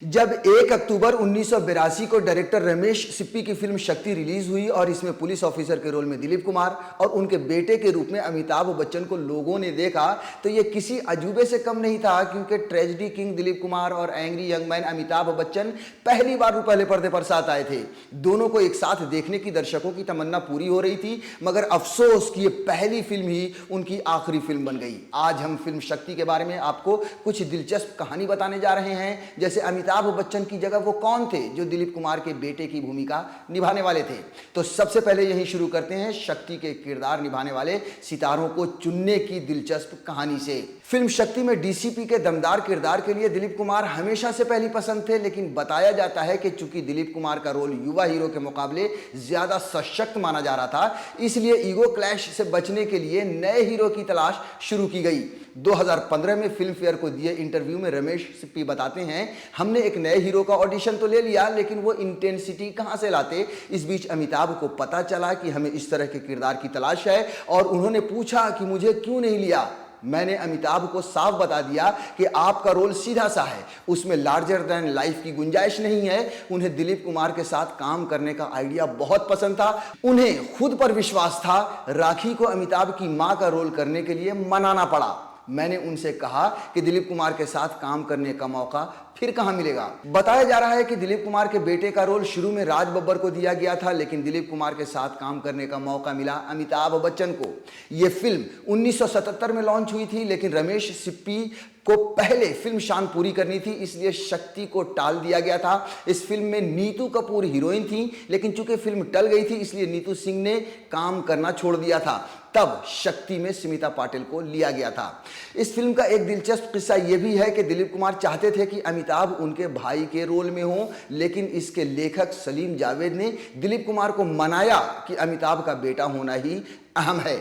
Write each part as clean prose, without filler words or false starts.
जब 1 अक्टूबर 1982 को डायरेक्टर रमेश सिप्पी की फिल्म शक्ति रिलीज हुई और इसमें पुलिस ऑफिसर के रोल में दिलीप कुमार और उनके बेटे के रूप में अमिताभ बच्चन को लोगों ने देखा तो ये किसी अजूबे से कम नहीं था, क्योंकि ट्रेजेडी किंग दिलीप कुमार और angry young man Amitabh Bachchan पहली बार पहले पर्दे पर साथ आए थे। दोनों को एक साथ देखने की दर्शकों की तमन्ना पूरी हो रही थी, मगर अफसोस कि ये पहली फिल्म ही उनकी आखिरी फिल्म बन गई। आज हम फिल्म शक्ति के बारे में आपको कुछ दिलचस्प कहानी बताने जा रहे हैं, जैसे अमिताभ बच्चन की जगह वो कौन थे जो दिलीप कुमार के बेटे की भूमिका निभाने वाले थे। तो सबसे पहले यही शुरू करते हैं शक्ति के किरदार निभाने वाले सितारों को चुनने की दिलचस्प कहानी से। फिल्म शक्ति में डीसीपी के दमदार किरदार के लिए दिलीप कुमार हमेशा से पहली पसंद थे, लेकिन बताया जाता है कि चूंकि दिलीप कुमार का रोल युवा हीरो के मुकाबले ज्यादा सशक्त माना जा रहा था, इसलिए ईगो क्लैश से बचने के लिए नए हीरो की तलाश शुरू की गई। 2015 में फिल्म फेयर को दिए इंटरव्यू में रमेश सिप्पी बताते हैं, हमने एक नए हीरो का ऑडिशन तो ले लिया, लेकिन वो इंटेंसिटी कहां से लाते। इस बीच अमिताभ को पता चला कि हमें इस तरह के किरदार की तलाश है और उन्होंने पूछा कि मुझे क्यों नहीं लिया। मैंने अमिताभ को साफ बता दिया कि आपका रोल सीधा सा है, उसमें लार्जर देन लाइफ की गुंजाइश नहीं है। उन्हें दिलीप कुमार के साथ काम करने का आइडिया बहुत पसंद था, उन्हें खुद पर विश्वास था। राखी को अमिताभ की मां का रोल करने के लिए मनाना पड़ा। मैंने उनसे कहा कि दिलीप कुमार के साथ काम करने का मौका फिर कहां मिलेगा। बताया जा रहा है कि दिलीप कुमार के बेटे का रोल शुरू में राज बब्बर को दिया गया था, लेकिन दिलीप कुमार के साथ काम करने का मौका मिला अमिताभ बच्चन को। यह फिल्म 1977 में लॉन्च हुई थी, लेकिन रमेश सिप्पी को पहले फिल्म शान पूरी करनी थी, इसलिए शक्ति को टाल दिया गया था। इस फिल्म में नीतू कपूर हीरोइन थी, लेकिन चूंकि फिल्म टल गई थी इसलिए नीतू सिंह ने काम करना छोड़ दिया था। तब शक्ति में स्मिता पाटिल को लिया गया था। इस फिल्म का एक दिलचस्प किस्सा यह भी है कि दिलीप कुमार चाहते थे कि अमिताभ उनके भाई के रोल में हो, लेकिन इसके लेखक सलीम जावेद ने दिलीप कुमार को मनाया कि अमिताभ का बेटा होना ही अहम है।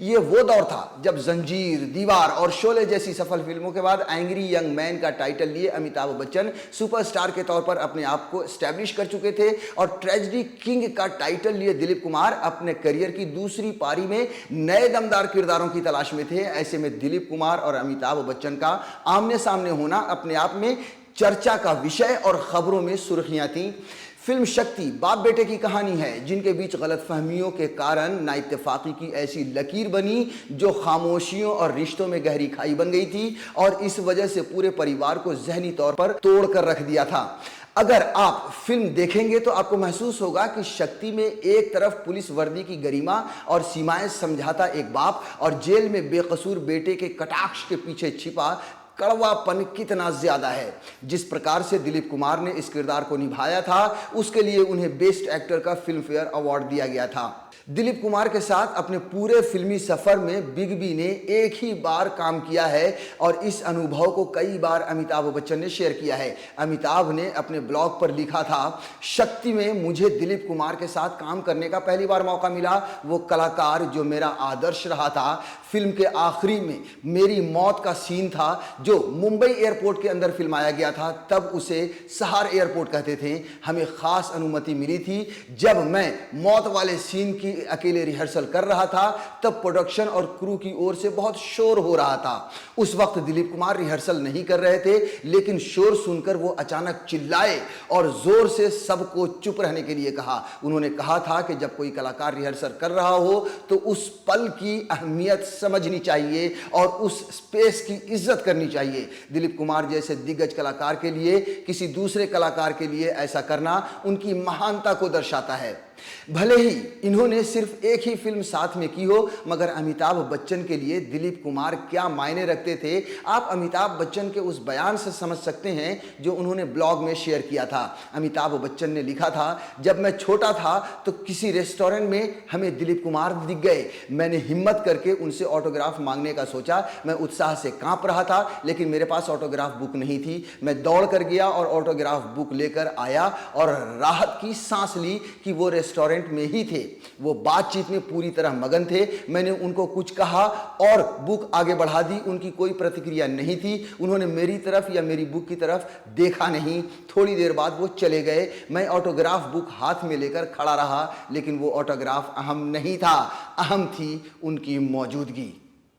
यह वो दौर था जब जंजीर, दीवार और शोले जैसी सफल फिल्मों के बाद एंग्री यंग मैन का टाइटल लिए अमिताभ बच्चन सुपरस्टार के तौर पर अपने आप को एस्टैब्लिश कर चुके थे, और ट्रेजेडी किंग का टाइटल लिए दिलीप कुमार अपने करियर की दूसरी पारी में नए दमदार किरदारों की तलाश में थे। ऐसे में दिलीप कुमार और अमिताभ बच्चन का आमने सामने होना अपने आप में चर्चा का विषय और खबरों में सुर्खियां थीं। फिल्म शक्ति बाप बेटे की कहानी है, जिनके बीच गलतफहमियों के कारण नाइत्तेफाकी की ऐसी लकीर बनी जो खामोशियों और रिश्तों में गहरी खाई बन गई थी, और इस वजह से पूरे परिवार को जहनी तौर पर तोड़ कर रख दिया था। अगर आप फिल्म देखेंगे तो आपको महसूस होगा कि शक्ति में एक तरफ पुलिस वर्दी की गरिमा और सीमाएं समझाता एक बाप, और जेल में बेकसूर बेटे के कटाक्ष के पीछे छिपा कड़वापन कितना ज्यादा है। जिस प्रकार से दिलीप कुमार ने इस किरदार को निभाया था, उसके लिए उन्हें बेस्ट एक्टर का फिल्म फेयर अवार्ड दिया गया था। दिलीप कुमार के साथ अपने पूरे फिल्मी सफर में बिग बी ने एक ही बार काम किया है, और इस अनुभव को कई बार अमिताभ बच्चन ने शेयर किया है। अमिताभ ने अपने ब्लॉग पर लिखा था, शक्ति में मुझे दिलीप कुमार के साथ काम करने का पहली बार मौका मिला। वो कलाकार जो मेरा आदर्श रहा था। फिल्म के आखिरी में मेरी मौत का सीन था जो मुंबई एयरपोर्ट के अंदर फिल्माया गया था, तब उसे सहार एयरपोर्ट कहते थे। हमें खास अनुमति मिली थी। जब मैं मौत वाले सीन की अकेले रिहर्सल कर रहा था, तब प्रोडक्शन और क्रू की ओर से बहुत शोर हो रहा था। उस वक्त दिलीप कुमार रिहर्सल नहीं कर रहे थे, लेकिन शोर सुनकर वो अचानक चिल्लाए और जोर से सबको चुप रहने के लिए कहा। उन्होंने कहा था कि जब कोई कलाकार रिहर्सल कर रहा हो तो उस पल की अहमियत समझनी चाहिए और उस स्पेस की इज्जत करनी चाहिए। दिलीप कुमार जैसे दिग्गज कलाकार के लिए किसी दूसरे कलाकार के लिए ऐसा करना उनकी महानता को दर्शाता है। भले ही इन्होंने सिर्फ एक ही फिल्म साथ में की हो, मगर अमिताभ बच्चन के लिए दिलीप कुमार क्या मायने रखते थे, आप अमिताभ बच्चन के उस बयान से समझ सकते हैं जो उन्होंने ब्लॉग में शेयर किया था। अमिताभ बच्चन ने लिखा था, जब मैं छोटा था तो किसी रेस्टोरेंट में हमें दिलीप कुमार दिख गए। मैंने हिम्मत करके उनसे ऑटोग्राफ मांगने का सोचा। मैं उत्साह से कांप रहा था, लेकिन मेरे पास ऑटोग्राफ बुक नहीं थी। मैं दौड़ कर गया और ऑटोग्राफ बुक लेकर आया और राहत की सांस ली कि वो रेस्टोरेंट में ही थे। वो बातचीत में पूरी तरह मगन थे। मैंने उनको कुछ कहा और बुक आगे बढ़ा दी। उनकी कोई प्रतिक्रिया नहीं थी। उन्होंने मेरी तरफ या मेरी बुक की तरफ देखा नहीं। थोड़ी देर बाद वो चले गए। मैं ऑटोग्राफ बुक हाथ में लेकर खड़ा रहा, लेकिन वो ऑटोग्राफ अहम नहीं था, अहम थी उनकी मौजूदगी।